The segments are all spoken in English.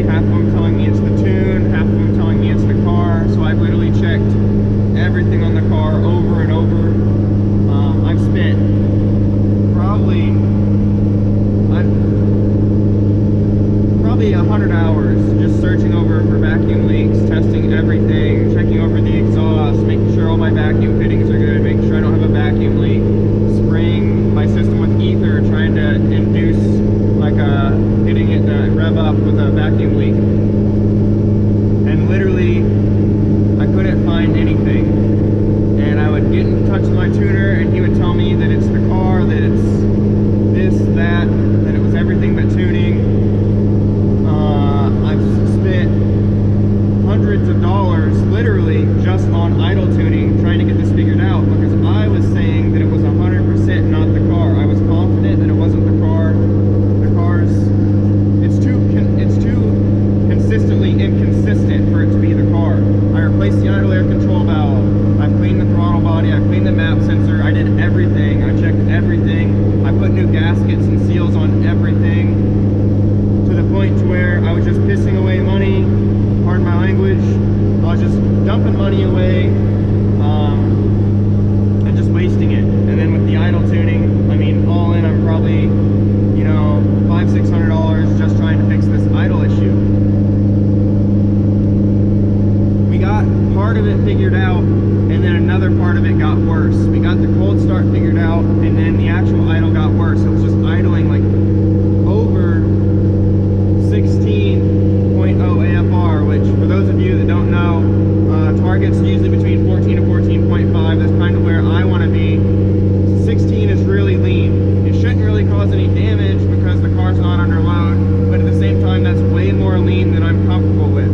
me, half of them telling me it's the tune, half of them telling me it's the car. So I've literally checked everything on the car over and over. I've spent probably 100 hours just searching over for vacuum leaks, testing everything, checking over the exhaust, making sure all my vacuum fittings are good, making sure I don't have a vacuum leak, spraying my system with ether, trying to induce like getting it to rev up with a vacuum leak. And literally I couldn't find anything. And I would get in touch with my tuner and he would tell me that it's the car, that it's this, that it was everything but tuning. I've spent hundreds of dollars literally just on idle tuning trying to get this figured out, because I was saying that it was 100% not the car. I was confident that it wasn't the car. The car's it's too consistently inconsistent for it to be the car. I replaced the idle air control valve. I've cleaned the throttle body. I cleaned the map sensor. I did everything. I checked everything. I put new gaskets and seals on everything, to the point to where I was just pissing away money. Pardon my language. I was just dumping money away and just wasting it. And then with the idle tuning, I mean, all in, I'm probably, you know, $500–600 just trying to fix this idle issue. We got part of it figured out, and then another part of it got worse. We got the cold start figured out, and then the actual idle got worse. It was just idling like over 16.0 AFR, which for those of you that don't know, target's usually between 14 and 14.5. That's kind of where I want to be. 16 is really lean. It shouldn't really cause any damage because the car's not under load, but at the same time, that's way more lean than I'm comfortable with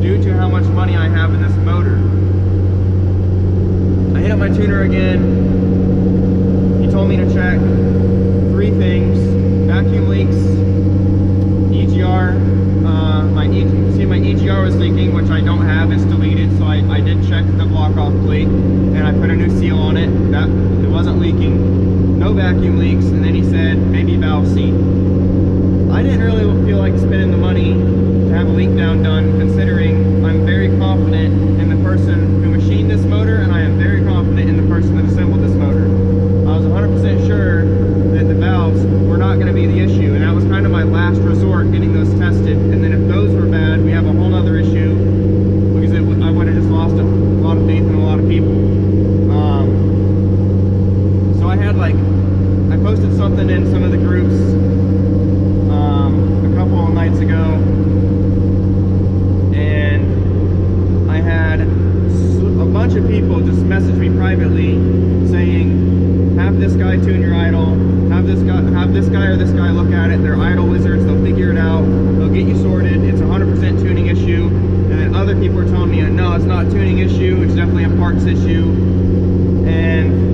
due to how much money I have in this motor. I hit up my tuner again. He told me to check 3 things: vacuum leaks, EGR. My EGR was leaking, which I don't have. It's deleted, so I did check the block-off plate, and I put a new seal on it. That it wasn't leaking. No vacuum leaks, and then he said maybe valve seat. I didn't really feel like spending the money to have a leak down done, considering I'm very confident in the person who machined this motor, and I am very confident in the person that assembled this motor. I was 100% sure that the valves were not going to be the issue, and that was kind of my last resort, getting those tested. And then if those were bad, we have a whole other issue, because I would have just lost a lot of faith in a lot of people. So I had I posted something in some of the groups a couple of nights ago, and I had a bunch of people just message me privately saying, have this guy tune your idle, have this guy or this guy look at it. They're idle wizards, they'll figure it out, they'll get you sorted, it's a 100% tuning issue. And then other people are telling me, no, it's not a tuning issue, it's definitely a parts issue. And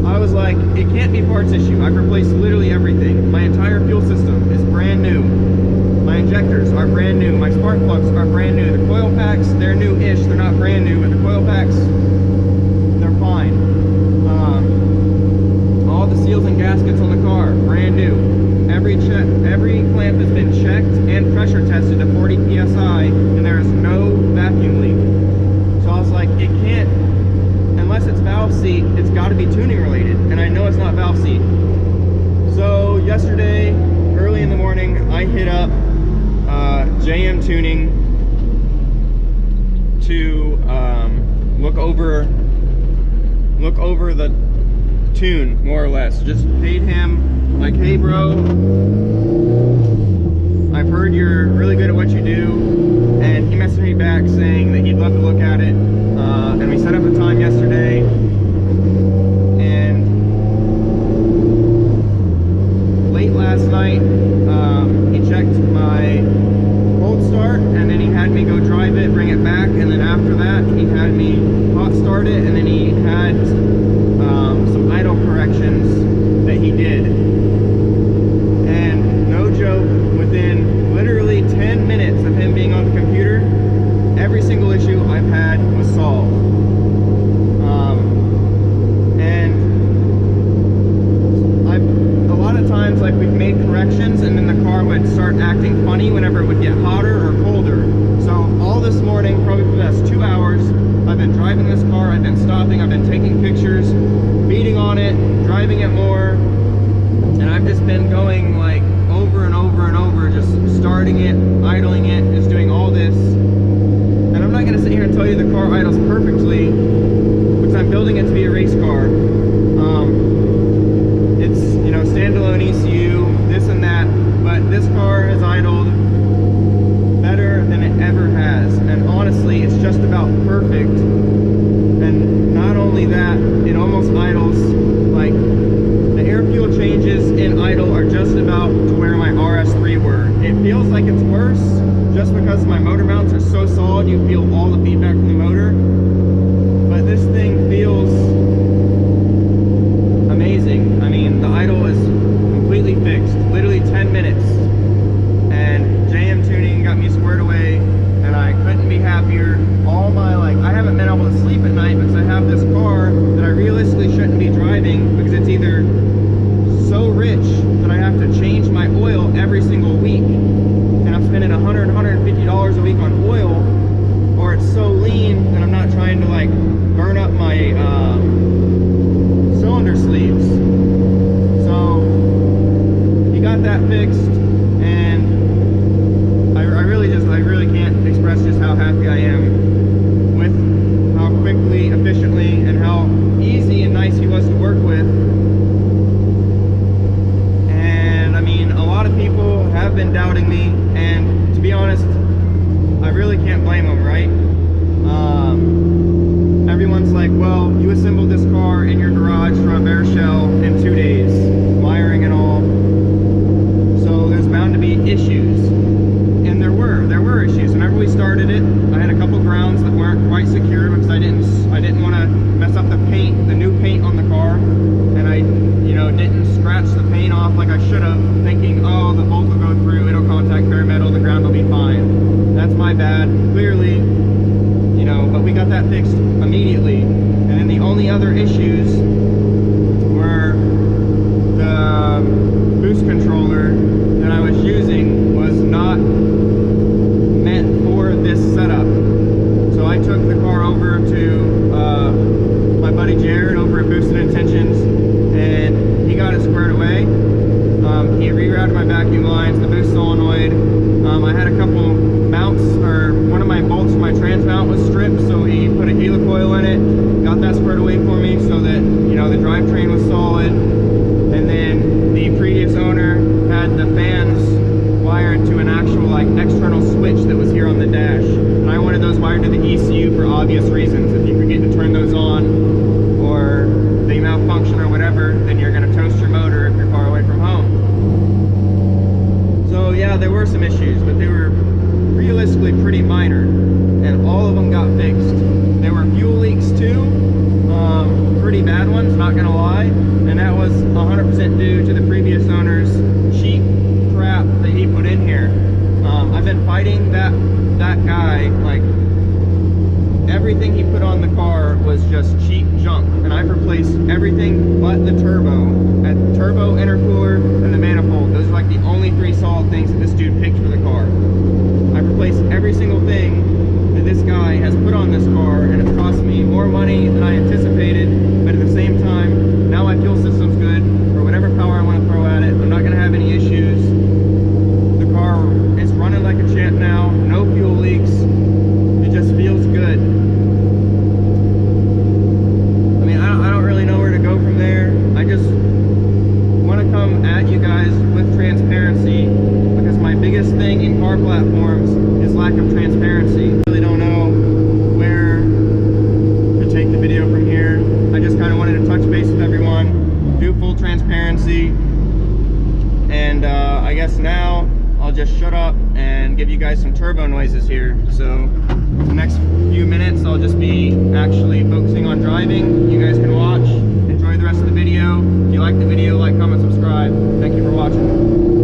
I was like, it can't be parts issue. I've replaced literally everything. My entire fuel system is brand new. My injectors are brand new. My spark plugs are brand new. The coil packs, they're new-ish. They're not brand new, but the coil packs, they're fine. All the seals and gaskets on the car, brand new. Every clamp has been checked and pressure tested to 40 PSI, and there is no vacuum leak. So I was like, it can't, unless it's valve seat, it's got to be tuning related, and I know it's not valve seat. So yesterday, early in the morning, I hit up JM Tuning to look over the tune, more or less. Just paid him like, hey bro, I've heard you're really good at what you do, and he messaged me back saying that he'd love to look at it, and we set up a time yesterday, and late last night he checked my cold start, and then he had me go drive it, bring it back, and then after that he had me hot start it, and then he had some idle corrections that he did. And no joke, within literally 10 minutes of him being on the computer, every single issue I've had was solved. And a lot of times, like, we've made corrections and then the car would start acting funny whenever it would get hotter or colder. So all this morning, probably for the past 2 hours, I've been driving this car, I've been stopping, I've been taking pictures, beating on it, driving it more, and I've just been going like over and over and over, just starting it, idling it, just doing all this. And I'm not gonna sit here and tell you the car idles perfectly, because I'm building it to be a race car. It's, you know, standalone ECU, this and that, but this car has idled better than it ever has. And honestly, it's just about perfect. And not only that, it almost idles, like, the air fuel changes in idle are just about to where my RS3 were. It feels like it's worse just because my motor mounts are so solid, you feel all the feedback from the motor. But this thing feels amazing. I mean, the idle is completely fixed, literally 10 minutes. And JM Tuning got me squared away, and I couldn't be happier. All my, like, I haven't been able to sleep at night because I have this car that I realistically shouldn't be driving, because it's either so rich that I have to change my oil every single week, and I'm spending $100, $150 a week on oil, or it's so lean that I'm not trying to like burn up my cylinder sleeves. So he got that fixed, and I really can't express just how happy I am with how quickly, efficiently, and how easy and nice he was to work with. And I mean, a lot of people have been doubting me, and to be honest, I really can't blame them, right? Everyone's like, well, you assembled this car in your garage from a bare shell in 2 days, wiring and all, so there's bound to be issues. And there were issues. Whenever we started it, I had a couple grounds that weren't quite secure because I didn't want to mess up the paint, the new paint on the car, and I, you know, didn't scratch the paint off like I should have, thinking, oh, the bolt will go through, it'll contact bare metal, the ground will be fine. That's my bad, clearly, you know, but we got that fixed immediately. And then the only other issues were the boost controller that I was using was not meant for this setup. So I took the car over to my buddy Jared over at Boosted Intentions, and he got it squared away. He rerouted my vacuum lines, the boost solenoid. I had a couple mounts, or one of my bolts for my trans mount was stripped, so he put a helicoil in it, got that squared away for me so that, you know, the drivetrain was solid. And then the previous owner had the fans wired to an actual like external switch that was here on the dash, and I wanted those wired to the ECU for obvious reasons. If you forget to turn those on, or they malfunction or whatever, then you're going to toast your motor if you're far away from home. So yeah, there were some issues, but they were realistically pretty minor, and all of them got fixed. There were fuel leaks too, pretty bad ones, not gonna lie, and that was 100% due to the previous owner's cheap crap that he put in here. I've been fighting that guy, like, everything he put on the car was just cheap junk, and I've replaced everything but the turbo, intercooler, and the manifold. Those are like the only 3 solid things that this dude picked for the car. I've replaced every single thing that this guy has put on this car, and it's cost me more money than I anticipated, but at the same time, now my fuel system's good for whatever power I want to throw at it. I'm not going to have any issues. The car is running like a champ now, no fuel leaks. It just feels good. I mean, I don't really know where to go from there. I just want to come at you guys with transparency, because my biggest thing in car platforms is lack of transparency. I really don't know where to take the video from here. I just kind of wanted to touch base with everyone, do full transparency, and I guess now I'll just shut up and give you guys some turbo noises here. So the next few minutes I'll just be actually focusing on driving. You guys can watch, enjoy the rest of the video. If you like the video, like, comment, subscribe. Thank you for watching.